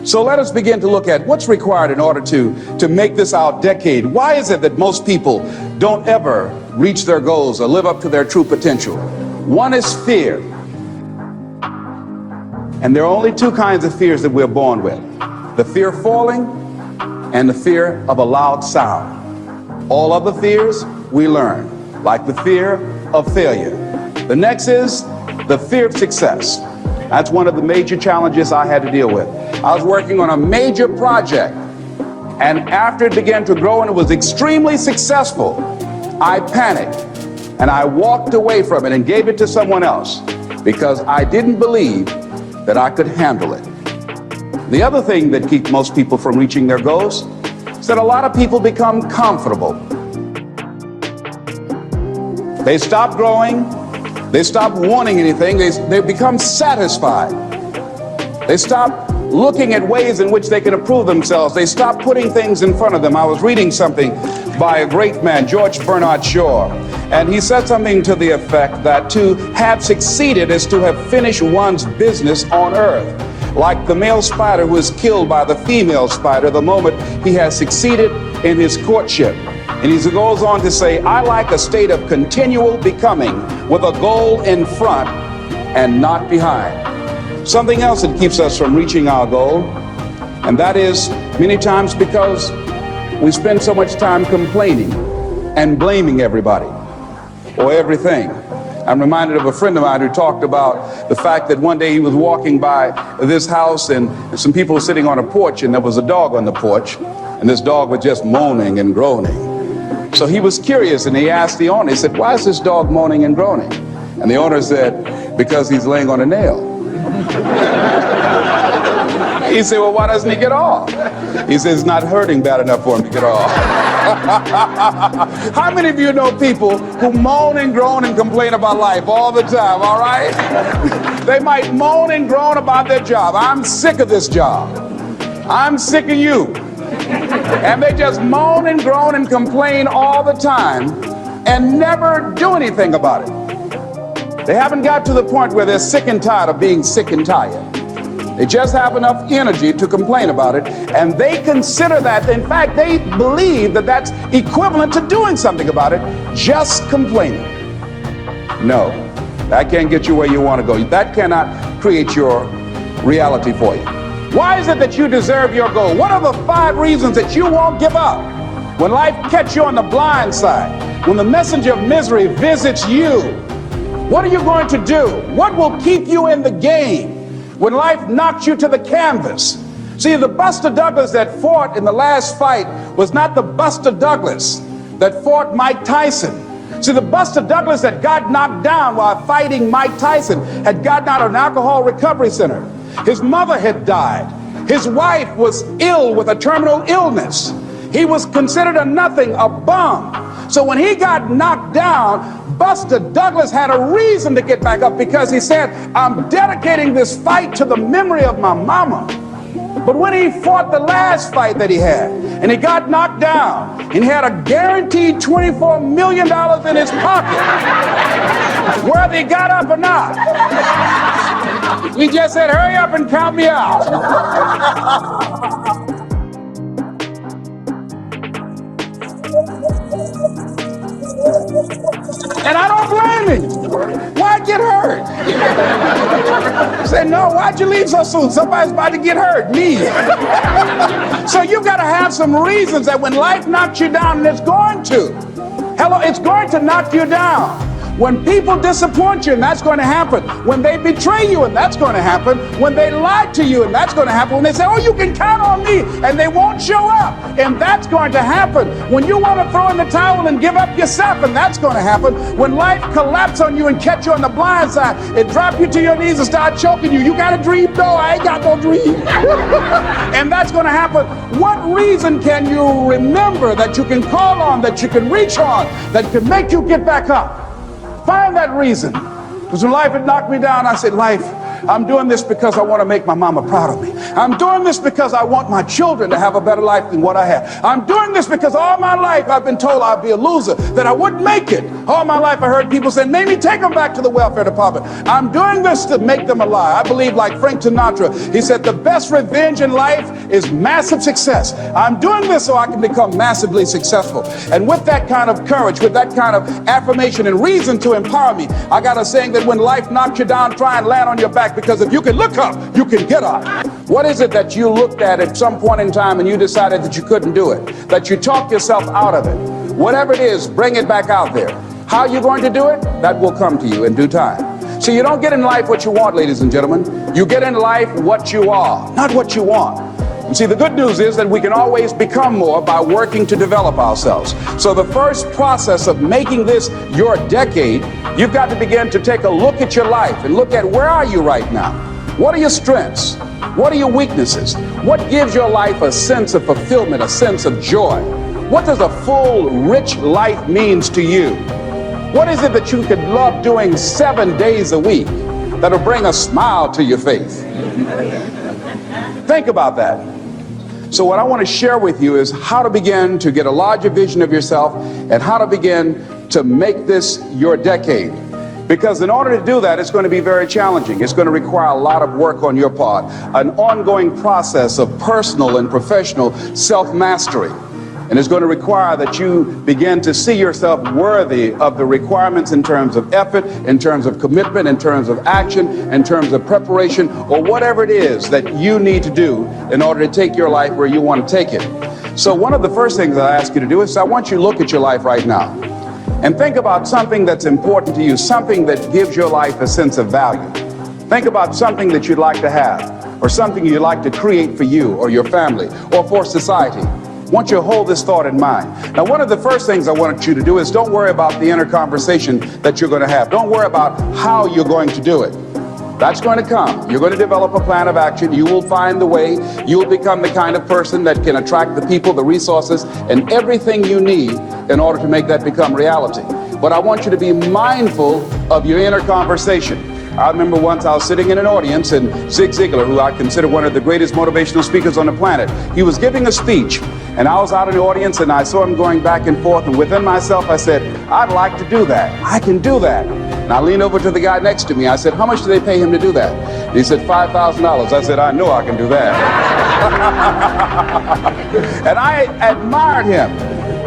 So let us begin to look at what's required in order to make this our decade. Why is it that most people don't ever reach their goals or live up to their true potential? One is fear. And there are only two kinds of fears that we're born with: the fear of falling and the fear of a loud sound. All other fears we learn, like the fear of failure. The next is the fear of success. That's one of the major challenges I had to deal with. I was working on a major project, and after it began to grow and it was extremely successful, I panicked and I walked away from it and gave it to someone else because I didn't believe that I could handle it. The other thing that keeps most people from reaching their goals is that a lot of people become comfortable. They stop growing. They stop wanting anything. They become satisfied. They stop looking at ways in which they can improve themselves. They stop putting things in front of them. I was reading something by a great man, George Bernard Shaw, and he said something to the effect that to have succeeded is to have finished one's business on earth. Like the male spider who is killed by the female spider the moment he has succeeded in his courtship. And he goes on to say, I like a state of continual becoming with a goal in front and not behind. Something else that keeps us from reaching our goal, and that is many times because we spend so much time complaining and blaming everybody or everything. I'm reminded of a friend of mine who talked about the fact that one day he was walking by this house and some people were sitting on a porch, and there was a dog on the porch, and this dog was just moaning and groaning. So he was curious and he asked the owner, he said, why is this dog moaning and groaning? And the owner said, because he's laying on a nail. He said, well, why doesn't he get off? He says, it's not hurting bad enough for him to get off. How many of you know people who moan and groan and complain about life all the time, all right? They might moan and groan about their job. I'm sick of this job. I'm sick of you. And they just moan and groan and complain all the time and never do anything about it. They haven't got to the point where they're sick and tired of being sick and tired. They just have enough energy to complain about it, and they consider that, in fact, they believe that that's equivalent to doing something about it, just complaining. No, that can't get you where you want to go. That cannot create your reality for you. Why is it that you deserve your goal? What are the 5 reasons that you won't give up? When life catches you on the blind side, when the messenger of misery visits you, what are you going to do? What will keep you in the game when life knocks you to the canvas? See, the Buster Douglas that fought in the last fight was not the Buster Douglas that fought Mike Tyson. See, the Buster Douglas that got knocked down while fighting Mike Tyson had gotten out of an alcohol recovery center. His mother had died. His wife was ill with a terminal illness. He was considered a nothing, a bum. So when he got knocked down, Buster Douglas had a reason to get back up, because he said, I'm dedicating this fight to the memory of my mama. But when he fought the last fight that he had, and he got knocked down, and he had a guaranteed $24 million in his pocket, whether he got up or not, he just said, hurry up and count me out. And I don't blame him. Why get hurt? He said, no, why'd you leave so soon? Somebody's about to get hurt, me. So you've got to have some reasons that when life knocks you down, and it's going to. Hello, it's going to knock you down. When people disappoint you, and that's going to happen. When they betray you, and that's going to happen. When they lie to you, and that's going to happen. When they say, oh, you can count on me, and they won't show up, and that's going to happen. When you want to throw in the towel and give up yourself, and that's going to happen. When life collapses on you and catch you on the blind side, it drop you to your knees and start choking you. You got a dream? No, I ain't got no dream. And that's going to happen. What reason can you remember that you can call on, that you can reach on, that can make you get back up? Find that reason. Because when life had knocked me down, I said, life, I'm doing this because I want to make my mama proud of me. I'm doing this because I want my children to have a better life than what I have. I'm doing this because all my life I've been told I'd be a loser, that I wouldn't make it. All my life I heard people say, Mamie, take them back to the welfare department. I'm doing this to make them alive. I believe, like Frank Sinatra, he said, the best revenge in life is massive success. I'm doing this so I can become massively successful. And with that kind of courage, with that kind of affirmation and reason to empower me, I got a saying that when life knocks you down, try and land on your back, because if you can look up, you can get up. What is it that you looked at some point in time and you decided that you couldn't do it, that you talked yourself out of it? Whatever it is, bring it back out there. How you're going to do it, that will come to you in due time. So you don't get in life what you want, ladies and gentlemen. You get in life what you are, not what you want. And see, the good news is that we can always become more by working to develop ourselves. So the first process of making this your decade, you've got to begin to take a look at your life and look at where are you right now? What are your strengths? What are your weaknesses? What gives your life a sense of fulfillment, a sense of joy? What does a full, rich life means to you? What is it that you could love doing 7 days a week that'll bring a smile to your face? Think about that. So what I want to share with you is how to begin to get a larger vision of yourself and how to begin to make this your decade. Because in order to do that, it's going to be very challenging. It's going to require a lot of work on your part, an ongoing process of personal and professional self-mastery. And it's going to require that you begin to see yourself worthy of the requirements in terms of effort, in terms of commitment, in terms of action, in terms of preparation, or whatever it is that you need to do in order to take your life where you want to take it. So one of the first things I ask you to do is I want you to look at your life right now and think about something that's important to you, something that gives your life a sense of value. Think about something that you'd like to have, or something you'd like to create for you or your family or for society. I want you to hold this thought in mind. Now, one of the first things I want you to do is don't worry about the inner conversation that you're going to have. Don't worry about how you're going to do it. That's going to come. You're going to develop a plan of action. You will find the way. You will become the kind of person that can attract the people, the resources, and everything you need in order to make that become reality. But I want you to be mindful of your inner conversation. I remember once I was sitting in an audience and Zig Ziglar, who I consider one of the greatest motivational speakers on the planet, he was giving a speech, and I was out in the audience and I saw him going back and forth, and within myself I said, I'd like to do that. I can do that. And I leaned over to the guy next to me. I said, how much do they pay him to do that? And he said, $5,000. I said, I know I can do that. And I admired him.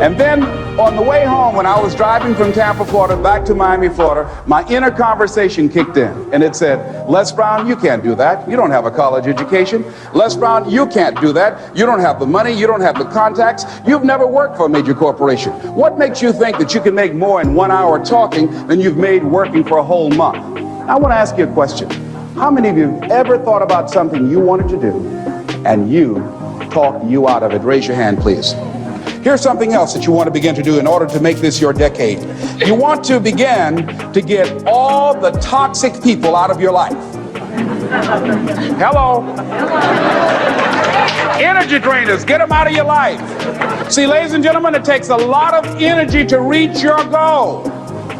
And then on the way home, when I was driving from Tampa, Florida, back to Miami, Florida, my inner conversation kicked in. And it said, Les Brown, you can't do that. You don't have a college education. Les Brown, you can't do that. You don't have the money. You don't have the contacts. You've never worked for a major corporation. What makes you think that you can make more in 1 hour talking than you've made working for a whole month? I want to ask you a question. How many of you have ever thought about something you wanted to do and you talked you out of it? Raise your hand, please. Here's something else that you want to begin to do in order to make this your decade. You want to begin to get all the toxic people out of your life. Hello. Energy drainers, get them out of your life. See, ladies and gentlemen, it takes a lot of energy to reach your goal.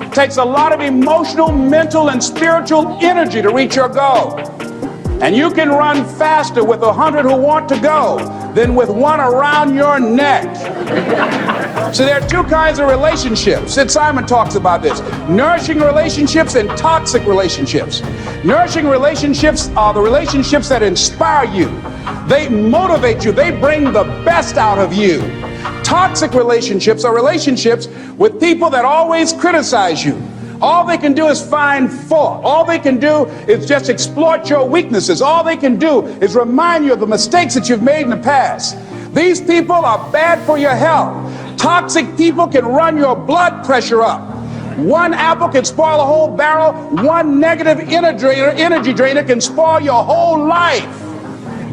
It takes a lot of emotional, mental, and spiritual energy to reach your goal. And you can run faster with 100 who want to go than with one around your neck. So there are two kinds of relationships. Sid Simon talks about this. Nourishing relationships and toxic relationships. Nourishing relationships are the relationships that inspire you. They motivate you. They bring the best out of you. Toxic relationships are relationships with people that always criticize you. All they can do is find fault. All they can do is just exploit your weaknesses. All they can do is remind you of the mistakes that you've made in the past. These people are bad for your health. Toxic people can run your blood pressure up. One apple can spoil a whole barrel. One negative energy drainer can spoil your whole life.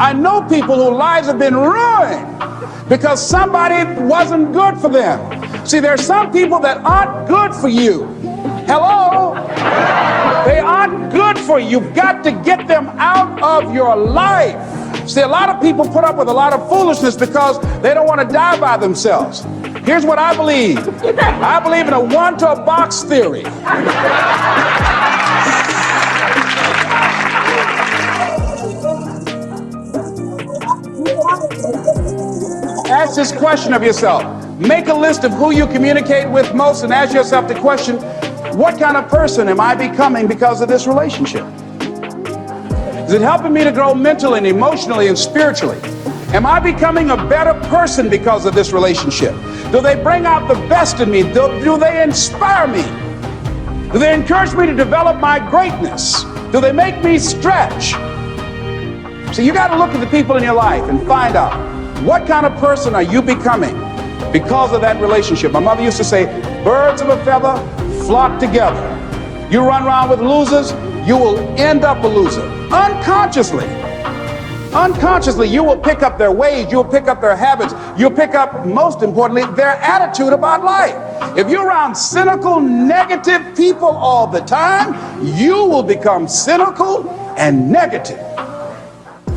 I know people whose lives have been ruined because somebody wasn't good for them. See, there are some people that aren't good for you. Hello? They aren't good for you. You've got to get them out of your life. See, a lot of people put up with a lot of foolishness because they don't want to die by themselves. Here's what I believe. I believe in a one-to-a-box theory. this question of yourself. Make a list of who you communicate with most and ask yourself the question, what kind of person am I becoming because of this relationship? Is it helping me to grow mentally and emotionally and spiritually? Am I becoming a better person because of this relationship? Do they bring out the best in me? Do they inspire me? Do they encourage me to develop my greatness? Do they make me stretch? So you got to look at the people in your life and find out what kind of person are you becoming because of that relationship. My mother used to say, birds of a feather flock together. You run around with losers, you will end up a loser. Unconsciously, you will pick up their ways, you'll pick up their habits, you'll pick up, most importantly, their attitude about life. If you're around cynical, negative people all the time, you will become cynical and negative.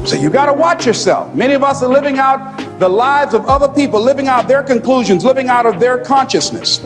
So you got to watch yourself. Many of us are living out the lives of other people, living out their conclusions, living out of their consciousness.